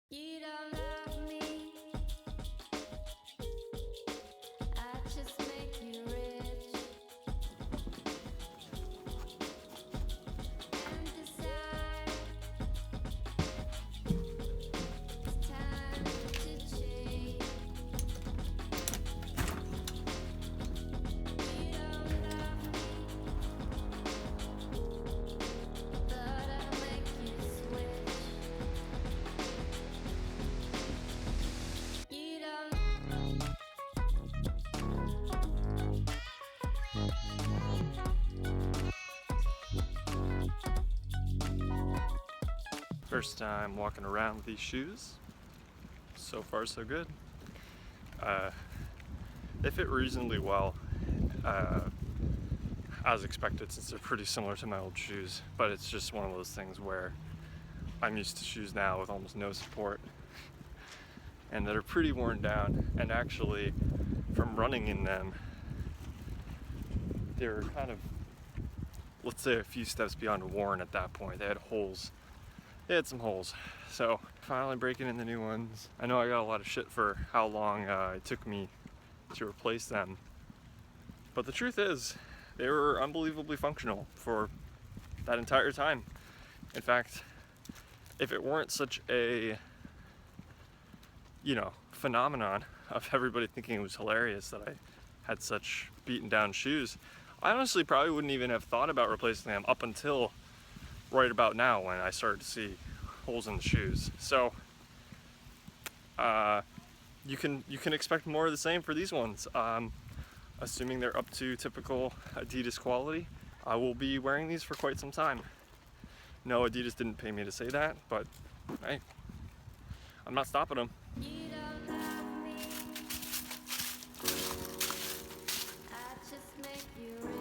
You don't love me, I just make you rich and decide it's time to change. You don't love me, but I'll make you switch. You don't. First time walking around with these shoes. So far, so good. They fit reasonably well, as expected, since they're pretty similar to my old shoes. But it's just one of those things where I'm used to shoes now with almost no support, and that are pretty worn down. And actually, from running in them, they're kind of, let's say, a few steps beyond worn at that point. They had holes. They had some holes. So finally breaking in the new ones. I know I got a lot of shit for how long it took me to replace them, but the truth is they were unbelievably functional for that entire time. In fact, if it weren't such a phenomenon of everybody thinking it was hilarious that I had such beaten down shoes, I honestly probably wouldn't even have thought about replacing them up until right about now, when I started to see holes in the shoes. So you can expect more of the same for these ones. Assuming they're up to typical Adidas quality, I will be wearing these for quite some time. No, Adidas didn't pay me to say that, but hey, I'm not stopping them. You don't love me, I just make you rich.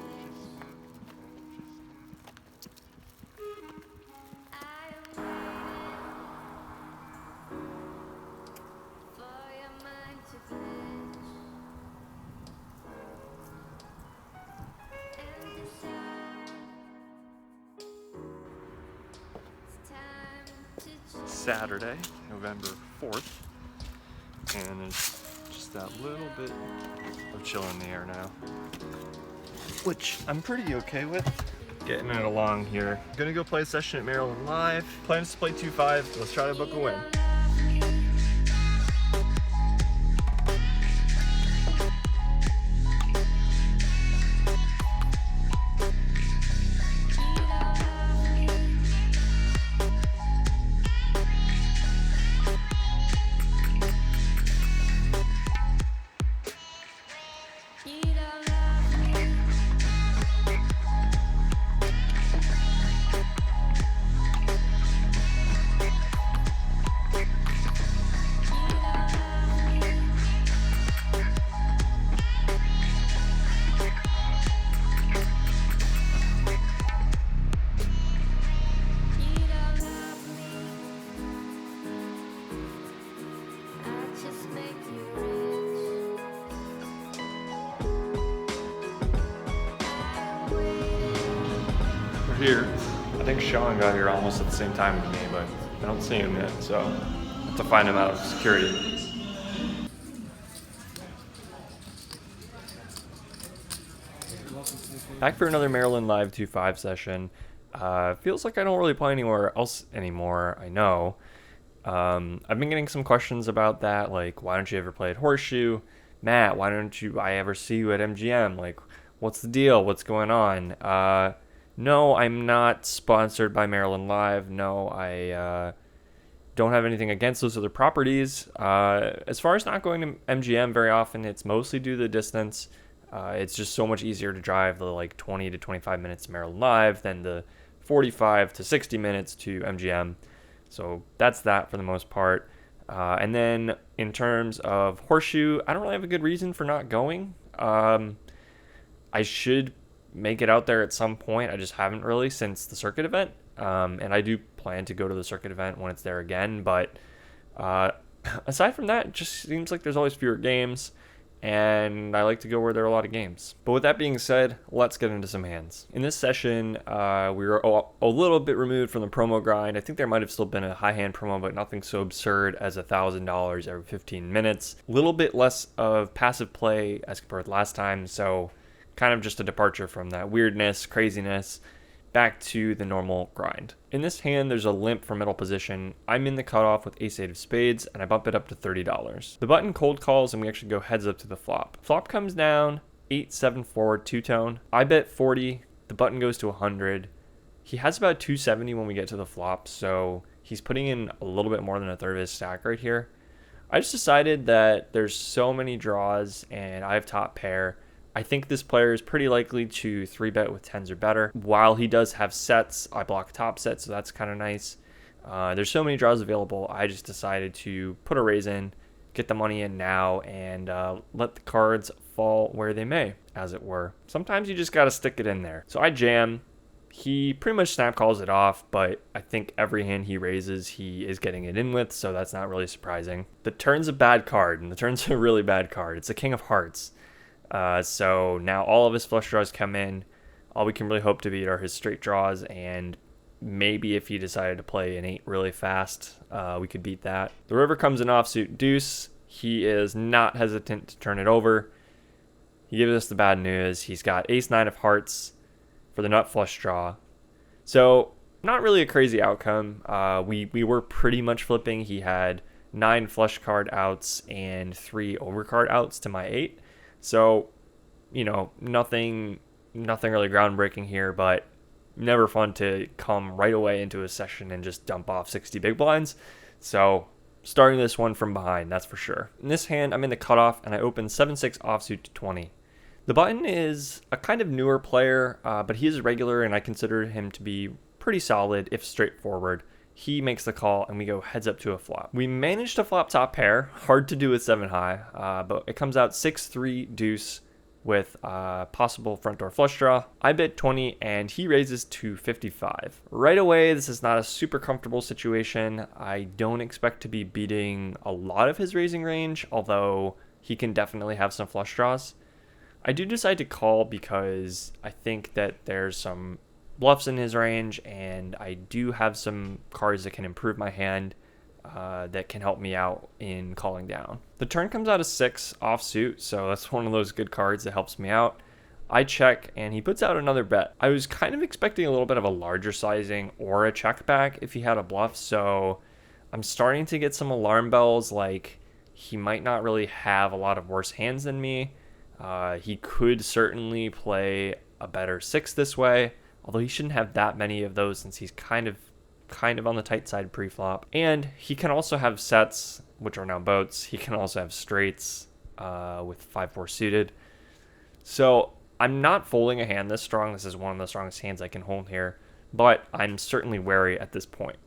I am waiting for your mind to glitch and decide it's time to change. Saturday, November 4th, and there's just that little bit of chill in the air now, which I'm pretty okay with. Getting it along here. Gonna go play a session at Maryland Live. Plans to play 2-5. Let's try to book a win. Here. I think Sean got here almost at the same time as me, but I don't see him yet, so I have to find him out of security. Back for another Maryland Live 2-5 session. Feels like I don't really play anywhere else anymore, I know. I've been getting some questions about that, like, why don't you ever play at Horseshoe? Matt, why don't I ever see you at MGM? Like, what's the deal? What's going on? No, I'm not sponsored by Maryland Live. No, I don't have anything against those other properties. As far as not going to MGM very often, it's mostly due to the distance. It's just so much easier to drive the 20 to 25 minutes to Maryland Live than the 45 to 60 minutes to MGM. So that's that for the most part. And then in terms of Horseshoe, I don't really have a good reason for not going. I should make it out there at some point. I just haven't really since the circuit event. And I do plan to go to the circuit event when it's there again. But aside from that, it just seems like there's always fewer games. and I like to go where there are a lot of games. But with that being said, let's get into some hands. In this session, we were a little bit removed from the promo grind. I think there might have still been a high hand promo, but nothing so absurd as $1,000 every 15 minutes. A little bit less of passive play as compared to last time, so kind of just a departure from that weirdness, craziness, back to the normal grind. In this hand, there's a limp for middle position. I'm in the cutoff with ace-8 of spades, and I bump it up to $30. The button cold calls, and we actually go heads up to the flop. Flop comes down, 8-7 forward, two-tone. I bet 40. The button goes to 100. He has about 270 when we get to the flop, so he's putting in a little bit more than a third of his stack right here. I just decided that there's so many draws, and I have top pair. I think this player is pretty likely to 3-bet with 10s or better. While he does have sets, I block top set, so that's kind of nice. There's so many draws available, I just decided to put a raise in, get the money in now, and let the cards fall where they may, as it were. Sometimes you just got to stick it in there. So I jam. He pretty much snap calls it off, but I think every hand he raises, he is getting it in with, so that's not really surprising. The turn's a bad card, and the turn's a really bad card. It's a king of hearts. So now all of his flush draws come in. All we can really hope to beat are his straight draws, and maybe if he decided to play an 8 really fast, we could beat that. The river comes in offsuit deuce. He is not hesitant to turn it over. He gives us the bad news. He's got ace-9 of hearts for the nut flush draw. So not really a crazy outcome. We were pretty much flipping. He had 9 flush card outs and 3 overcard outs to my 8. So, nothing really groundbreaking here, but never fun to come right away into a session and just dump off 60 big blinds. So, starting this one from behind, that's for sure. In this hand, I'm in the cutoff, and I open 7-6 offsuit to 20. The button is a kind of newer player, but he is regular, and I consider him to be pretty solid, if straightforward. He makes the call, and we go heads up to a flop. We managed to flop top pair. Hard to do with 7 high, but it comes out 6-3 deuce with possible front door flush draw. I bet 20, and he raises to 55. Right away, this is not a super comfortable situation. I don't expect to be beating a lot of his raising range, although he can definitely have some flush draws. I do decide to call because I think that there's some bluffs in his range, and I do have some cards that can improve my hand that can help me out in calling down. The turn comes out a 6 offsuit, so that's one of those good cards that helps me out. I check, and he puts out another bet. I was kind of expecting a little bit of a larger sizing or a check back if he had a bluff, so I'm starting to get some alarm bells, like he might not really have a lot of worse hands than me. He could certainly play a better 6 this way, although he shouldn't have that many of those since he's kind of on the tight side pre-flop. And he can also have sets, which are now boats. He can also have straights with 5-4 suited. So I'm not folding a hand this strong. This is one of the strongest hands I can hold here, but I'm certainly wary at this point.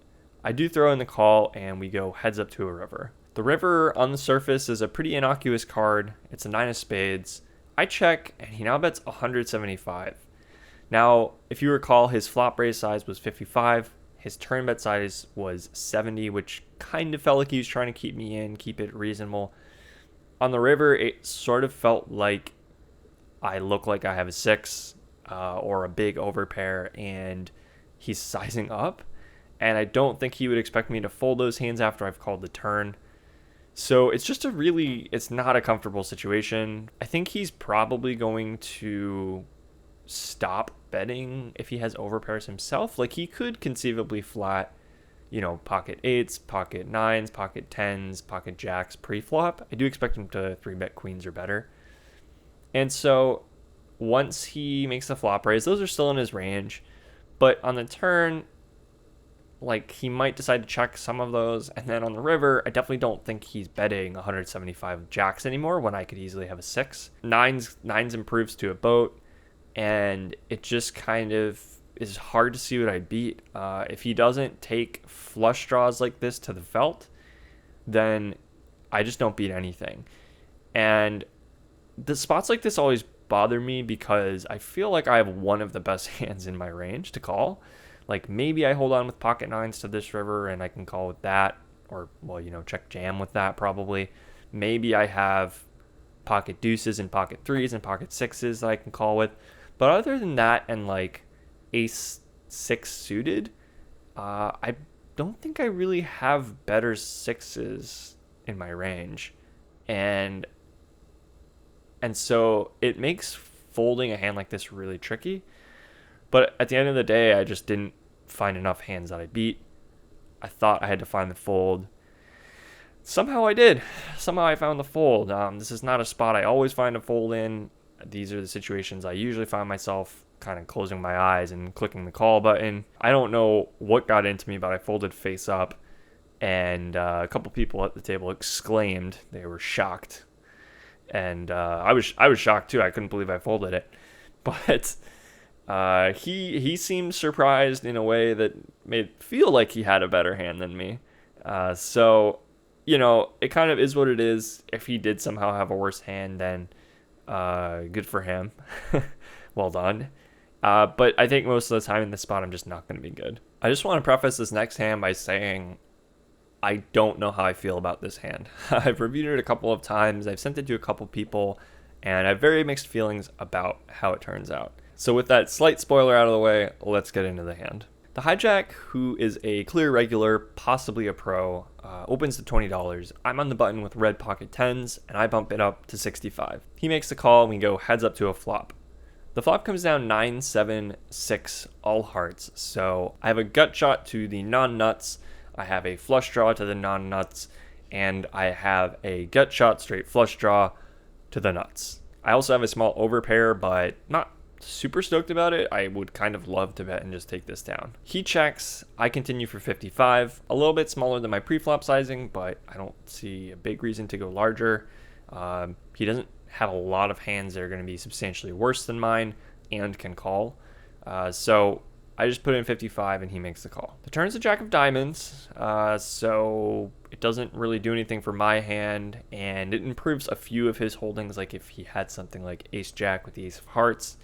I do throw in the call, and we go heads up to a river. The river on the surface is a pretty innocuous card. It's a 9 of spades. I check, and he now bets 175. Now, if you recall, his flop raise size was 55. His turn bet size was 70, which kind of felt like he was trying to keep me in, keep it reasonable. On the river, it sort of felt like I look like I have a 6 or a big overpair, and he's sizing up. And I don't think he would expect me to fold those hands after I've called the turn. So it's just it's not a comfortable situation. I think he's probably going to stop betting if he has overpairs himself. Like, he could conceivably flat, pocket 8s, pocket 9s, pocket 10s, pocket jacks pre-flop. I do expect him to 3-bet queens or better. And so once he makes the flop raise, those are still in his range. But on the turn, like, he might decide to check some of those. And then on the river, I definitely don't think he's betting 175 jacks anymore when I could easily have a 6. Nines improves to a boat. And it just kind of is hard to see what I beat. If he doesn't take flush draws like this to the felt, then I just don't beat anything. And the spots like this always bother me because I feel like I have one of the best hands in my range to call. Like, maybe I hold on with pocket 9s to this river and I can call with that, or, check jam with that probably. Maybe I have pocket deuces and pocket threes and pocket sixes that I can call with. But other than that and like ace six suited, I don't think I really have better sixes in my range. And so it makes folding a hand like this really tricky. But at the end of the day, I just didn't find enough hands that I beat. I thought I had to find the fold. Somehow I did. Somehow I found the fold. This is not a spot I always find a fold in. These are the situations I usually find myself kind of closing my eyes and clicking the call button. I don't know what got into me, but I folded face up, and a couple people at the table exclaimed. They were shocked, and I was shocked too. I couldn't believe I folded it, but he seemed surprised in a way that made it feel like he had a better hand than me. So, it kind of is what it is. If he did somehow have a worse hand, then good for him. Well done. But I think most of the time in this spot, I'm just not going to be good. I just want to preface this next hand by saying I don't know how I feel about this hand. I've reviewed it a couple of times. I've sent it to a couple people, and I have very mixed feelings about how it turns out. So with that slight spoiler out of the way, let's get into the hand. The hijack, who is a clear regular, possibly a pro, opens to $20. I'm on the button with red pocket 10s, and I bump it up to 65. He makes the call, and we go heads up to a flop. The flop comes down 9, 7, 6, all hearts. So I have a gut shot to the non-nuts, I have a flush draw to the non-nuts, and I have a gut shot straight flush draw to the nuts. I also have a small overpair, but not super stoked about it. I would kind of love to bet and just take this down. He checks. I continue for 55. A little bit smaller than my pre-flop sizing, but I don't see a big reason to go larger. He doesn't have a lot of hands that are going to be substantially worse than mine and can call. So I just put in 55 and he makes the call. The turn's a jack of diamonds, so it doesn't really do anything for my hand, and it improves a few of his holdings, like if he had something like ace jack with the ace of hearts,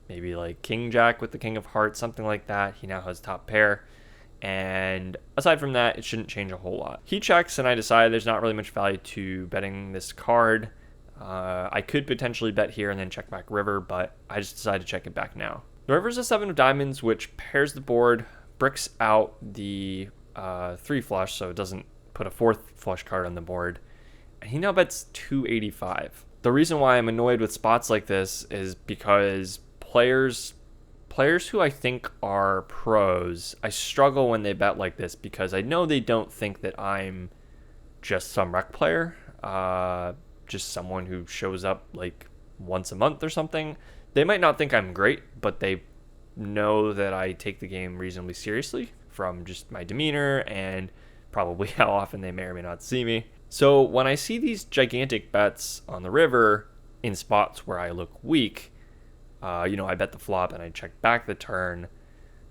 maybe like king jack with the king of hearts, something like that. He now has top pair, and aside from that, it shouldn't change a whole lot. He checks, and I decide there's not really much value to betting this card. I could potentially bet here and then check back river, but I just decided to check it back now. The river's a 7 of diamonds, which pairs the board, bricks out the 3 flush, so it doesn't put a 4th flush card on the board, and he now bets 285. The reason why I'm annoyed with spots like this is because players who I think are pros, I struggle when they bet like this because I know they don't think that I'm just some rec player, just someone who shows up like once a month or something. They might not think I'm great, but they know that I take the game reasonably seriously from just my demeanor and probably how often they may or may not see me. So when I see these gigantic bets on the river in spots where I look weak, I bet the flop and I check back the turn,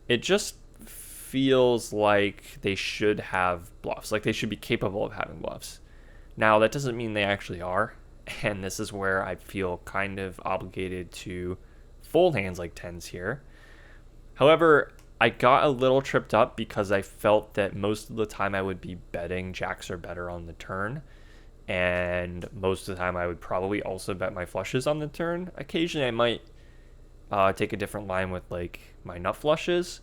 it just feels like they should have bluffs, like they should be capable of having bluffs. Now, that doesn't mean they actually are, and this is where I feel kind of obligated to fold hands like 10s here. However, I got a little tripped up because I felt that most of the time I would be betting jacks or better on the turn, and most of the time I would probably also bet my flushes on the turn. Occasionally I might take a different line with like my nut flushes,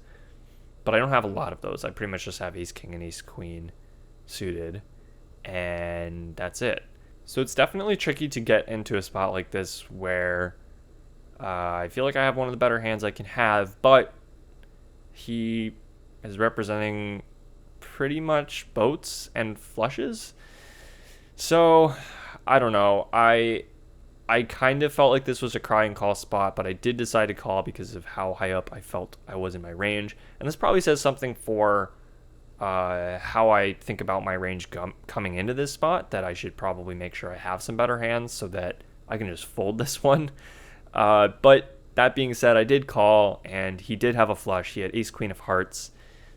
but I don't have a lot of those. I pretty much just have ace king and ace queen suited, and that's it. So it's definitely tricky to get into a spot like this where I feel like I have one of the better hands I can have, but he is representing pretty much boats and flushes. So I don't know. I kind of felt like this was a crying call spot, but I did decide to call because of how high up I felt I was in my range. And this probably says something for how I think about my range coming into this spot, that I should probably make sure I have some better hands so that I can just fold this one. But that being said, I did call, and he did have a flush. He had ace queen of hearts,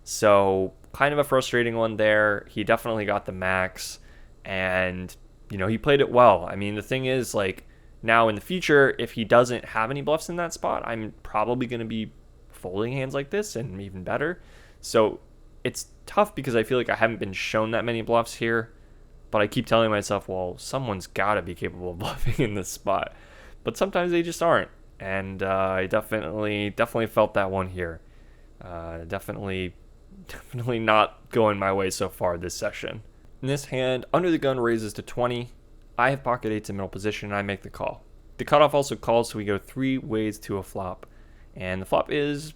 so kind of a frustrating one there. He definitely got the max, and he played it well. I mean, the thing is, like, now in the future, if he doesn't have any bluffs in that spot, I'm probably going to be folding hands like this and even better. So it's tough because I feel like I haven't been shown that many bluffs here, but I keep telling myself, well, someone's got to be capable of bluffing in this spot. But sometimes they just aren't. And I definitely felt that one here. Definitely not going my way so far this session. In this hand, under the gun raises to 20. I have pocket eights in middle position, and I make the call. The cutoff also calls, so we go 3 ways to a flop. And the flop is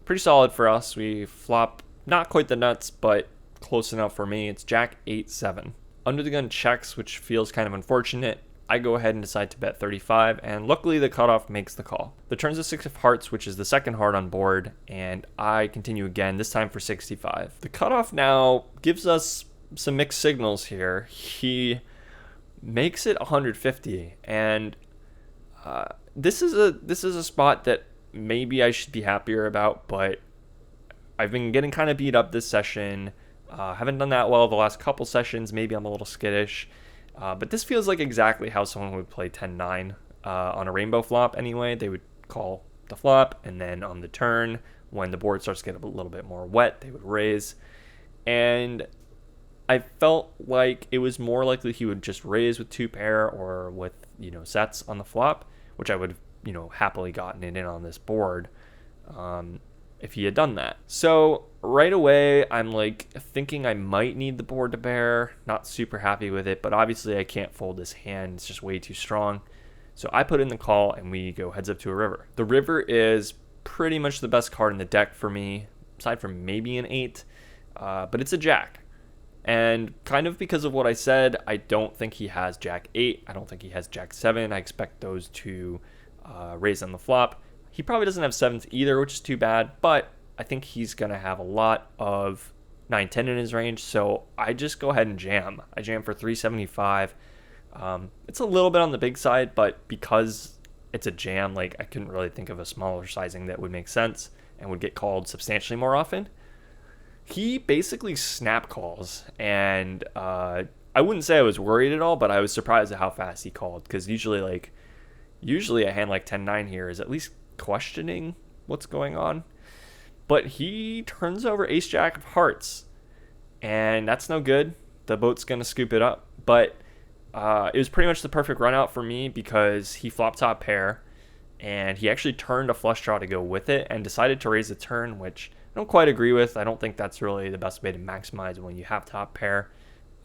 pretty solid for us. We flop not quite the nuts, but close enough for me. It's Jack 8-7. Under the gun checks, which feels kind of unfortunate. I go ahead and decide to bet 35, and luckily the cutoff makes the call. The turn's a 6 of hearts, which is the second heart on board, and I continue again, this time for 65. The cutoff now gives us some mixed signals here. He makes it 150, and this is a spot that maybe I should be happier about, but I've been getting kind of beat up this session. Haven't done that well the last couple sessions. Maybe I'm a little skittish. But this feels like exactly how someone would play 10-9 on a rainbow flop anyway. They would call the flop, and then on the turn, when the board starts to get a little bit more wet, they would raise. And I felt like it was more likely he would just raise with 2 pair or with, sets on the flop, which I would have, happily gotten it in on this board if he had done that. So right away, I'm like thinking I might need the board to bear. Not super happy with it, but obviously I can't fold this hand. It's just way too strong. So I put in the call, and we go heads up to a river. The river is pretty much the best card in the deck for me, aside from maybe an 8, but it's a jack. And kind of because of what I said, I don't think he has Jack 8. I don't think he has Jack 7. I expect those to raise on the flop. He probably doesn't have 7s either, which is too bad, but I think he's going to have a lot of 9-10 in his range, so I just go ahead and jam. I jam for 375. It's a little bit on the big side, but because it's a jam, I couldn't really think of a smaller sizing that would make sense and would get called substantially more often. He basically snap calls, and I wouldn't say I was worried at all, but I was surprised at how fast he called, because usually a hand like 10-9 here is at least questioning what's going on. But he turns over ace jack of hearts, and that's no good. The boat's gonna scoop it up. But it was pretty much the perfect run out for me, because he flop top pair, and he actually turned a flush draw to go with it and decided to raise the turn, which I don't quite agree with. I don't think that's really the best way to maximize when you have top pair.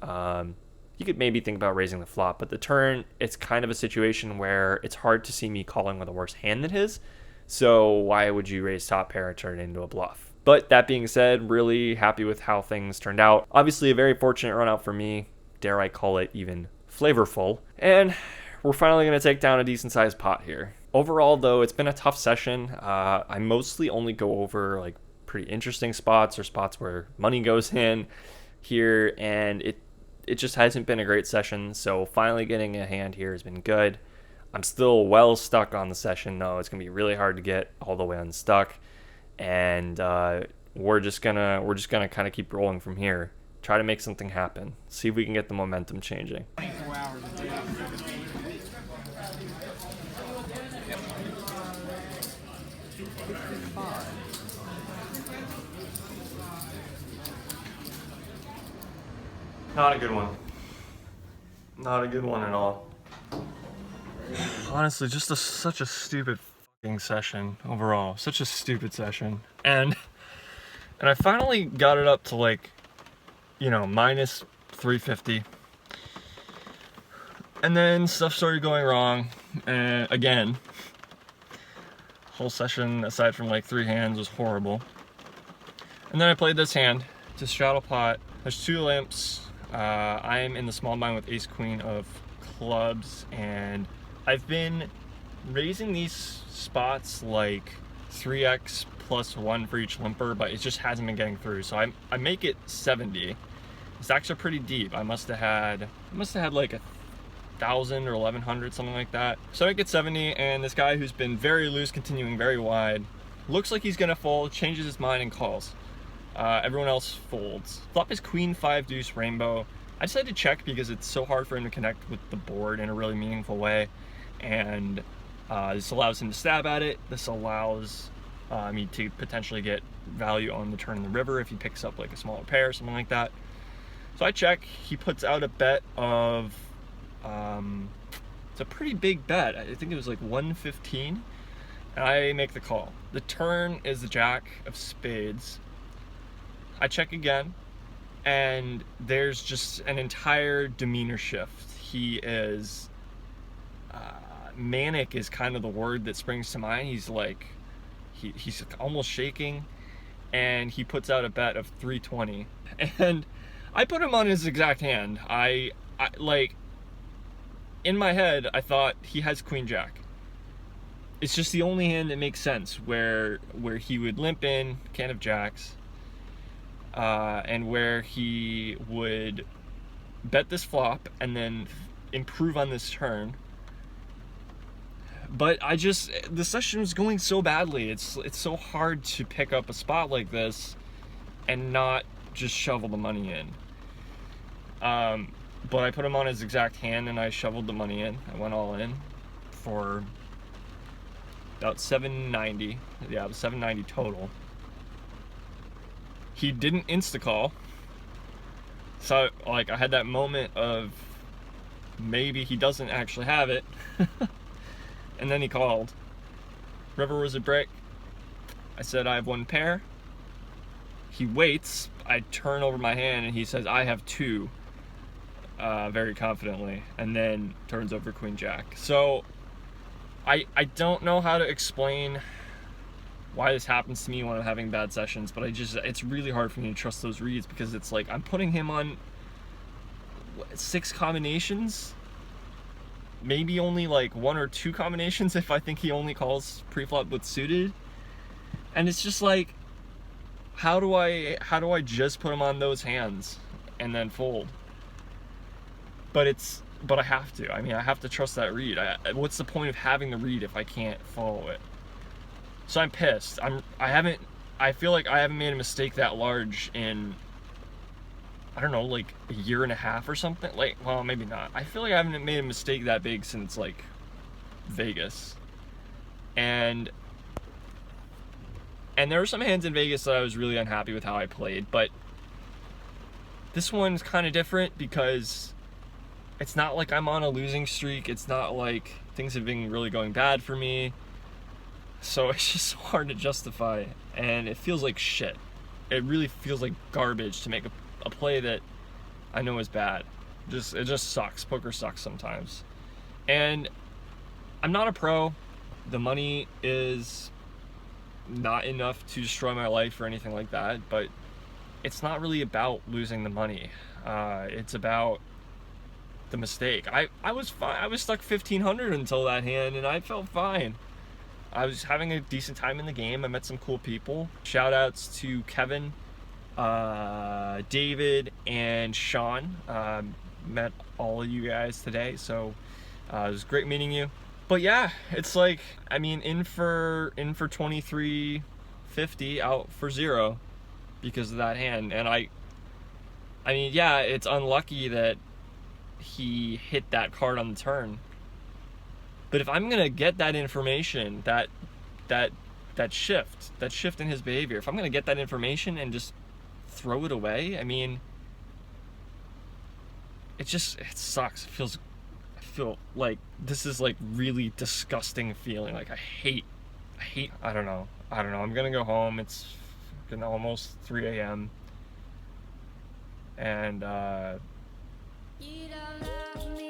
You could maybe think about raising the flop, but the turn, it's kind of a situation where it's hard to see me calling with a worse hand than his. So why would you raise top pair and turn it into a bluff? But that being said, really happy with how things turned out. Obviously a very fortunate run out for me. Dare I call it even flavorful. And we're finally going to take down a decent sized pot here. Overall though, it's been a tough session. I mostly only go over pretty interesting spots or spots where money goes in here, and it just hasn't been a great session. So finally getting a hand here has been good. I'm still well stuck on the session though. It's gonna be really hard to get all the way unstuck, and we're just gonna kind of keep rolling from here. Try to make something happen. See if we can get the momentum changing. 24 hours a day. Not a good one. Not a good one at all. Honestly, just such a stupid fucking session overall. Such a stupid session. And I finally got it up to minus 350. And then stuff started going wrong. And again, whole session aside from 3 hands was horrible. And then I played this hand to straddle pot. There's 2 limps. I'm in the small blind with ace queen of clubs, and I've been raising these spots 3x plus 1 for each limper, but it just hasn't been getting through. So I make it 70. The stacks are pretty deep. I must have had 1,000 or 1,100, something like that. So I get 70, and this guy who's been very loose, continuing very wide, looks like he's gonna fold, changes his mind and calls. Everyone else folds. Flop is queen 5 deuce rainbow. I decided to check because it's so hard for him to connect with the board in a really meaningful way, and this allows him to stab at it. This allows me to potentially get value on the turn in the river if he picks up a smaller pair or something like that. So I check. He puts out a bet of, it's a pretty big bet. I think it was like 115. And I make the call. The turn is the jack of spades. I check again, and there's just an entire demeanor shift. He is, manic is kind of the word that springs to mind. He's like, he's almost shaking, and he puts out a bet of 320. And I put him on his exact hand. I like, in my head, I thought he has queen jack. It's just the only hand that makes sense where he would limp in can of jacks, and where he would bet this flop and then improve on this turn. But the session was going so badly. It's so hard to pick up a spot like this and not just shovel the money in. But I put him on his exact hand and I shoveled the money in. I went all in for about 790. Yeah, it was 790 total. He didn't insta-call. So, like, I had that moment of maybe he doesn't actually have it. And then he called. River was a brick. I said, I have one pair. He waits. I turn over my hand and he says, I have two. Very confidently. And then turns over queen jack. So, I don't know how to explain why this happens to me when I'm having bad sessions, but it's really hard for me to trust those reads, because it's like I'm putting him on 6 combinations, maybe only like 1 or 2 combinations if I think he only calls preflop with suited, and it's just like, how do I just put him on those hands and then fold? But I have to. I mean, I have to trust that read. What's the point of having the read if I can't follow it? So I'm pissed. I feel like I haven't made a mistake that large in, I don't know, like a year and a half or something. Like, well, maybe not. I feel like I haven't made a mistake that big since like Vegas. And there were some hands in Vegas that I was really unhappy with how I played, but this one's kind of different because it's not like I'm on a losing streak. It's not like things have been really going bad for me. So it's just so hard to justify, and it feels like shit. It really feels like garbage to make a play that I know is bad. It just sucks. Poker sucks sometimes. And I'm not a pro. The money is not enough to destroy my life or anything like that, but it's not really about losing the money. It's about the mistake. I was fine. I was stuck 1,500 until that hand, and I felt fine. I was having a decent time in the game. I met some cool people. Shout outs to Kevin, David, and Sean. Met all of you guys today, so it was great meeting you. But yeah, it's like, I mean, in for 2350, out for 0 because of that hand. And I mean, yeah, it's unlucky that he hit that card on the turn. But if I'm gonna get that information, that shift in his behavior, if I'm gonna get that information and just throw it away, I mean, it sucks. I feel like this is like really disgusting feeling. Like I hate, I don't know. I'm gonna go home. It's been almost 3 a.m. and You don't love me.